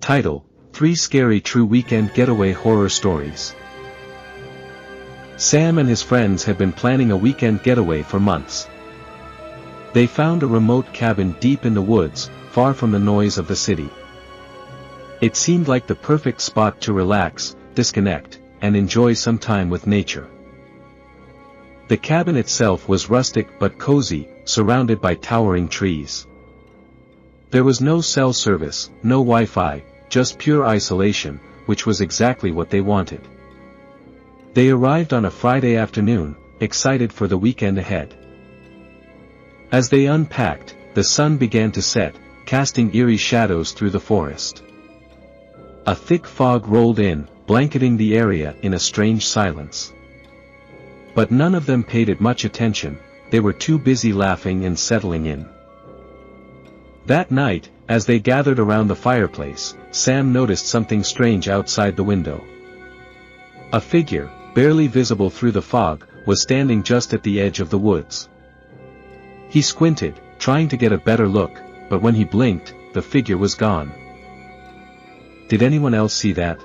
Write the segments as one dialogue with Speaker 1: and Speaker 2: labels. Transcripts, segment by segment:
Speaker 1: Title: 3 Scary True Weekend Getaway Horror Stories. Sam and his friends had been planning a weekend getaway for months. They found a remote cabin deep in the woods, far from the noise of the city. It seemed like the perfect spot to relax, disconnect, and enjoy some time with nature. The cabin itself was rustic but cozy, surrounded by towering trees. There was no cell service, no Wi-Fi, just pure isolation, which was exactly what they wanted. They arrived on a Friday afternoon, excited for the weekend ahead. As they unpacked, the sun began to set, casting eerie shadows through the forest. A thick fog rolled in, blanketing the area in a strange silence. But none of them paid it much attention, they were too busy laughing and settling in. That night, as they gathered around the fireplace, Sam noticed something strange outside the window. A figure, barely visible through the fog, was standing just at the edge of the woods. He squinted, trying to get a better look, but when he blinked, the figure was gone. "Did anyone else see that?"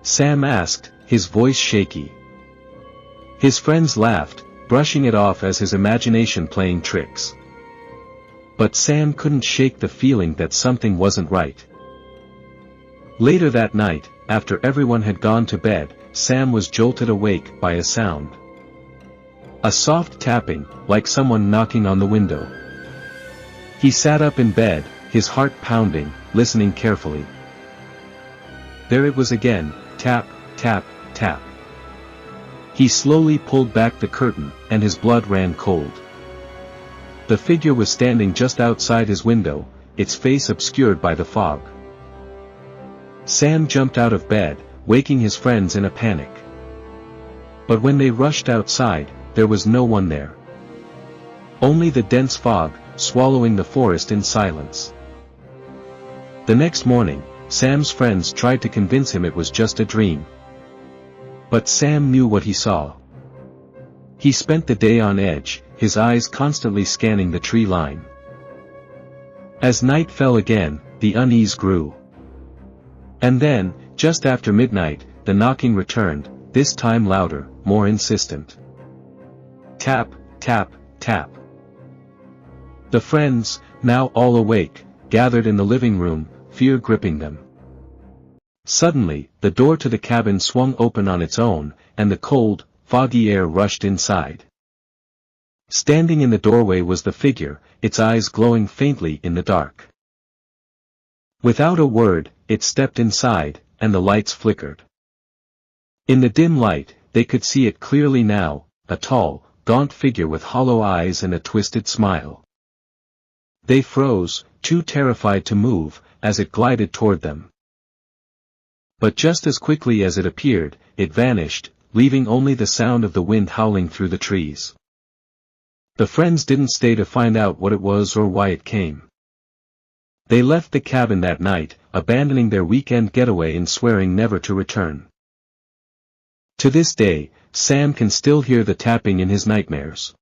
Speaker 1: Sam asked, his voice shaky. His friends laughed, brushing it off as his imagination playing tricks. But Sam couldn't shake the feeling that something wasn't right. Later that night, after everyone had gone to bed, Sam was jolted awake by a sound. A soft tapping, like someone knocking on the window. He sat up in bed, his heart pounding, listening carefully. There it was again, tap, tap, tap. He slowly pulled back the curtain, and his blood ran cold. The figure was standing just outside his window, its face obscured by the fog. Sam jumped out of bed, waking his friends in a panic. But when they rushed outside, there was no one there. Only the dense fog, swallowing the forest in silence. The next morning, Sam's friends tried to convince him it was just a dream. But Sam knew what he saw. He spent the day on edge, his eyes constantly scanning the tree line. As night fell again, the unease grew. And then, just after midnight, the knocking returned, this time louder, more insistent. Tap, tap, tap. The friends, now all awake, gathered in the living room, fear gripping them. Suddenly, the door to the cabin swung open on its own, and the cold, foggy air rushed inside. Standing in the doorway was the figure, its eyes glowing faintly in the dark. Without a word, it stepped inside, and the lights flickered. In the dim light, they could see it clearly now, a tall, gaunt figure with hollow eyes and a twisted smile. They froze, too terrified to move, as it glided toward them. But just as quickly as it appeared, it vanished, leaving only the sound of the wind howling through the trees. The friends didn't stay to find out what it was or why it came. They left the cabin that night, abandoning their weekend getaway and swearing never to return. To this day, Sam can still hear the tapping in his nightmares.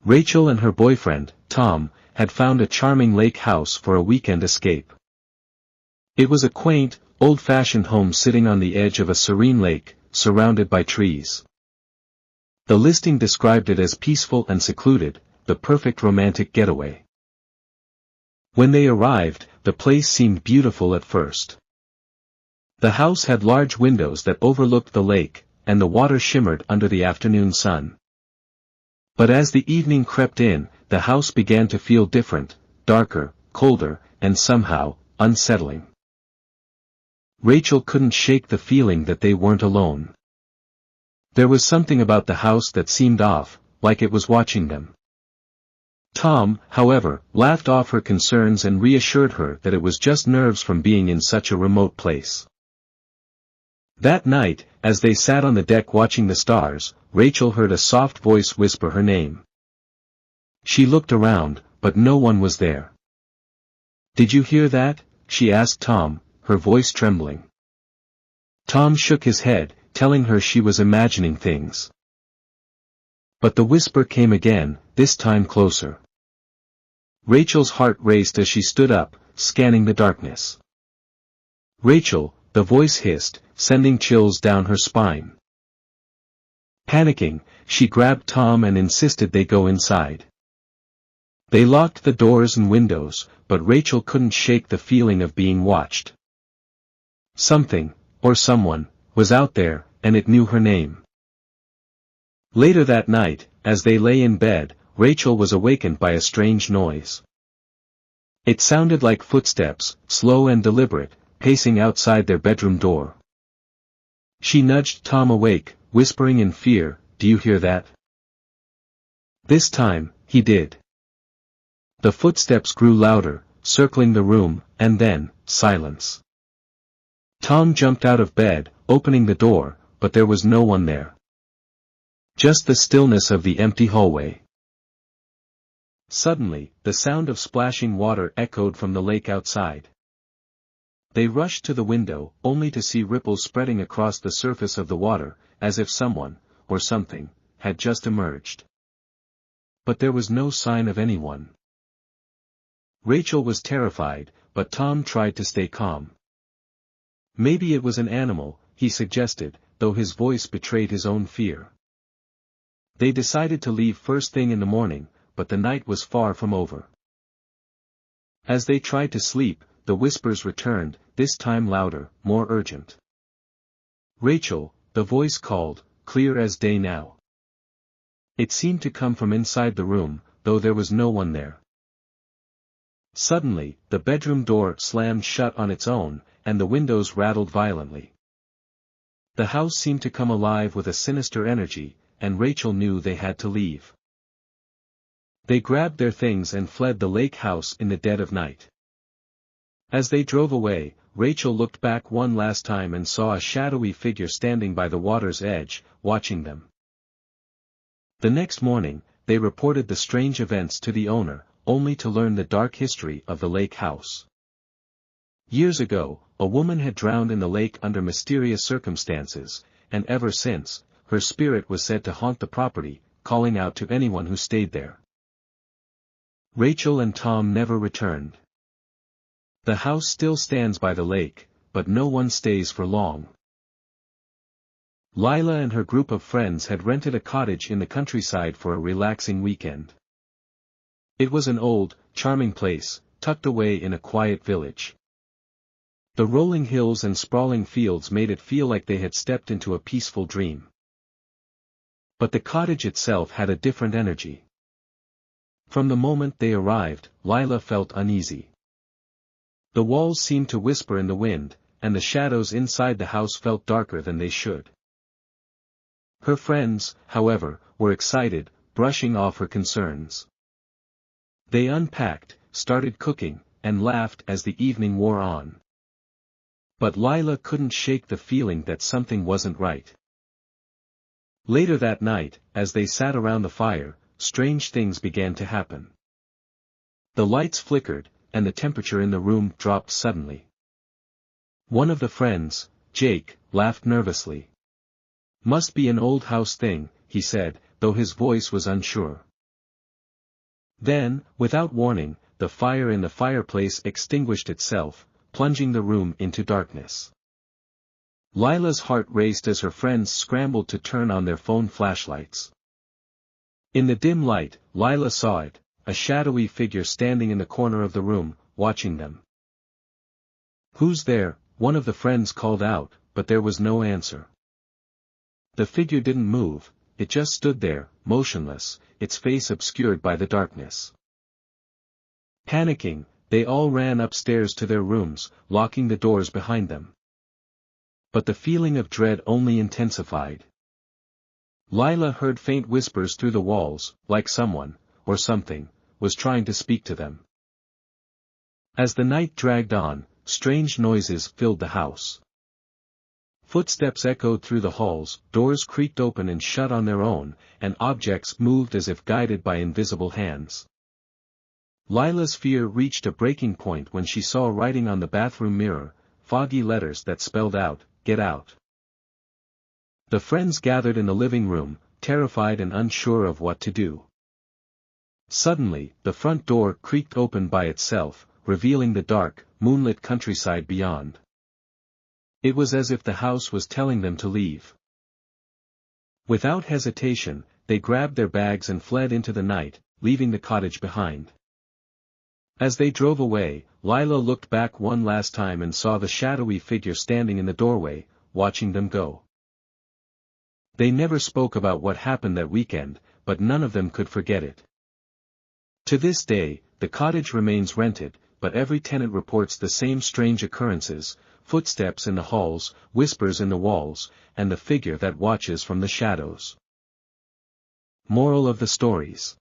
Speaker 1: Rachel and her boyfriend, Tom, had found a charming lake house for a weekend escape. It was a quaint, old-fashioned home sitting on the edge of a serene lake, surrounded by trees. The listing described it as peaceful and secluded, the perfect romantic getaway. When they arrived, the place seemed beautiful at first. The house had large windows that overlooked the lake, and the water shimmered under the afternoon sun. But as the evening crept in, the house began to feel different, darker, colder, and somehow, unsettling. Rachel couldn't shake the feeling that they weren't alone. There was something about the house that seemed off, like it was watching them. Tom, however, laughed off her concerns and reassured her that it was just nerves from being in such a remote place. That night, as they sat on the deck watching the stars, Rachel heard a soft voice whisper her name. She looked around, but no one was there. "Did you hear that?" she asked Tom, her voice trembling. Tom shook his head, telling her she was imagining things. But the whisper came again, this time closer. Rachel's heart raced as she stood up, scanning the darkness. "Rachel," the voice hissed, sending chills down her spine. Panicking, she grabbed Tom and insisted they go inside. They locked the doors and windows, but Rachel couldn't shake the feeling of being watched. Something, or someone, was out there, and it knew her name. Later that night, as they lay in bed, Rachel was awakened by a strange noise. It sounded like footsteps, slow and deliberate, pacing outside their bedroom door. She nudged Tom awake, whispering in fear, "Do you hear that?" This time, he did. The footsteps grew louder, circling the room, and then, silence. Tom jumped out of bed, opening the door, but there was no one there. Just the stillness of the empty hallway. Suddenly, the sound of splashing water echoed from the lake outside. They rushed to the window, only to see ripples spreading across the surface of the water, as if someone, or something, had just emerged. But there was no sign of anyone. Rachel was terrified, but Tom tried to stay calm. Maybe it was an animal, he suggested, though his voice betrayed his own fear. They decided to leave first thing in the morning, but the night was far from over. As they tried to sleep, the whispers returned, this time louder, more urgent. "Rachel," the voice called, clear as day now. It seemed to come from inside the room, though there was no one there. Suddenly, the bedroom door slammed shut on its own, and the windows rattled violently. The house seemed to come alive with a sinister energy, and Rachel knew they had to leave. They grabbed their things and fled the lake house in the dead of night. As they drove away, Rachel looked back one last time and saw a shadowy figure standing by the water's edge, watching them. The next morning, they reported the strange events to the owner, only to learn the dark history of the lake house. Years ago, a woman had drowned in the lake under mysterious circumstances, and ever since, her spirit was said to haunt the property, calling out to anyone who stayed there. Rachel and Tom never returned. The house still stands by the lake, but no one stays for long. Lila and her group of friends had rented a cottage in the countryside for a relaxing weekend. It was an old, charming place, tucked away in a quiet village. The rolling hills and sprawling fields made it feel like they had stepped into a peaceful dream. But the cottage itself had a different energy. From the moment they arrived, Lila felt uneasy. The walls seemed to whisper in the wind, and the shadows inside the house felt darker than they should. Her friends, however, were excited, brushing off her concerns. They unpacked, started cooking, and laughed as the evening wore on. But Lila couldn't shake the feeling that something wasn't right. Later that night, as they sat around the fire, strange things began to happen. The lights flickered, and the temperature in the room dropped suddenly. One of the friends, Jake, laughed nervously. "Must be an old house thing," he said, though his voice was unsure. Then, without warning, the fire in the fireplace extinguished itself, plunging the room into darkness. Lila's heart raced as her friends scrambled to turn on their phone flashlights. In the dim light, Lila saw it, a shadowy figure standing in the corner of the room, watching them. "Who's there?" one of the friends called out, but there was no answer. The figure didn't move, it just stood there, motionless, its face obscured by the darkness. Panicking, they all ran upstairs to their rooms, locking the doors behind them. But the feeling of dread only intensified. Lila heard faint whispers through the walls, like someone, or something, was trying to speak to them. As the night dragged on, strange noises filled the house. Footsteps echoed through the halls, doors creaked open and shut on their own, and objects moved as if guided by invisible hands. Lila's fear reached a breaking point when she saw writing on the bathroom mirror, foggy letters that spelled out, "Get out." The friends gathered in the living room, terrified and unsure of what to do. Suddenly, the front door creaked open by itself, revealing the dark, moonlit countryside beyond. It was as if the house was telling them to leave. Without hesitation, they grabbed their bags and fled into the night, leaving the cottage behind. As they drove away, Lila looked back one last time and saw the shadowy figure standing in the doorway, watching them go. They never spoke about what happened that weekend, but none of them could forget it. To this day, the cottage remains rented, but every tenant reports the same strange occurrences: footsteps in the halls, whispers in the walls, and the figure that watches from the shadows. Moral of the stories: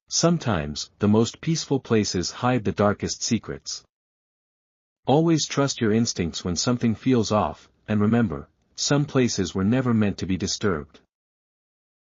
Speaker 1: sometimes, the most peaceful places hide the darkest secrets. Always trust your instincts when something feels off, and remember, some places were never meant to be disturbed.